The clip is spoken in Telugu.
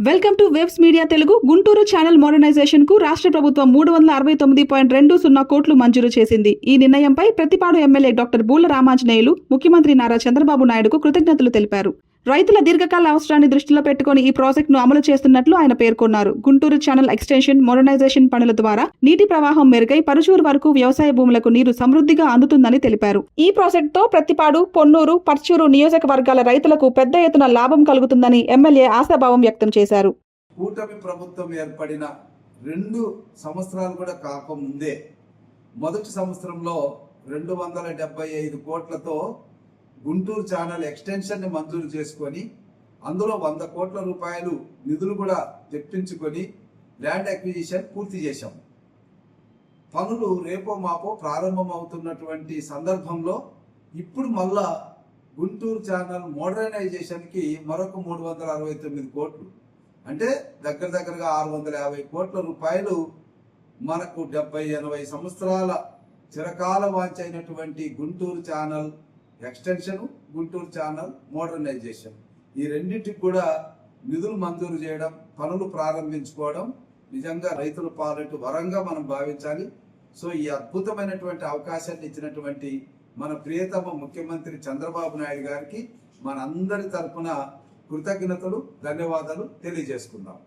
Welcome to Webs Media Telugu. Guntur channel modernisation కు రాష్ట్ర ప్రభుత్వం 369.20 కోట్లు మంజూరు చేసింది. ఈ నిర్ణయంపై ప్రతిపాడు ఎమ్మెల్యే డాక్టర్ బూళ్ల రామాంజనేయులు ముఖ్యమంత్రి నారా చంద్రబాబు నాయుడుకు కృతజ్ఞతలు తెలిపారు. రైతుల దీర్ఘకాల అవసరాన్ని దృష్టిలో పెట్టుకుని ఈ ప్రాజెక్టును అమలు చేస్తున్నట్లు ఆయన పేర్కొన్నారు. గుంటూరు ఛానల్ ఎక్స్టెన్షన్, మోడర్నైజేషన్ పనుల ద్వారా నీటి ప్రవాహం మెరుగై పరుచూరు వరకు వ్యవసాయ భూములకు నీరు సమృద్ధిగా అందుతుందని తెలిపారు. ఈ ప్రాజెక్టుతో ప్రతిపాడు, పొన్నూరు, పర్చూరు నియోజకవర్గాల రైతులకు పెద్ద ఎత్తున లాభం కలుగుతుందని ఎమ్మెల్యే ఆశాభావం వ్యక్తం చేశారు. కూటమి ప్రభుత్వం ఏర్పడిన 2 సంవత్సరాలు కూడా కాకముందే మొదటి సంవత్సరంలో 275 కోట్లతో గుంటూరు ఛానల్ ఎక్స్టెన్షన్ ని మంజూరు చేసుకొని అందులో 100 కోట్ల రూపాయలు నిధులు కూడా తెప్పించుకొని ల్యాండ్ అక్విజిషన్ పూర్తి చేశాం. పనులు రేపో మాపో ప్రారంభం అవుతున్నటువంటి సందర్భంలో ఇప్పుడు మళ్ళా గుంటూరు ఛానల్ మోడర్నైజేషన్ కి మరొక 369 కోట్లు, అంటే దగ్గరగా 650 కోట్ల రూపాయలు మనకు 70-80 సంవత్సరాల చిరకాల వాంఛైనటువంటి Guntur channel extension, Guntur channel modernisation, ఈ రెండింటికి కూడా నిధులు మంజూరు చేయడం, పనులు ప్రారంభించుకోవడం నిజంగా రైతుల పాలెటు వరంగా మనం భావించాలి. సో ఈ అద్భుతమైనటువంటి అవకాశాన్ని ఇచ్చినటువంటి మన ప్రియతమ ముఖ్యమంత్రి చంద్రబాబు నాయుడు గారికి మనందరి తరఫున కృతజ్ఞతలు, ధన్యవాదాలు తెలియజేసుకుందాం.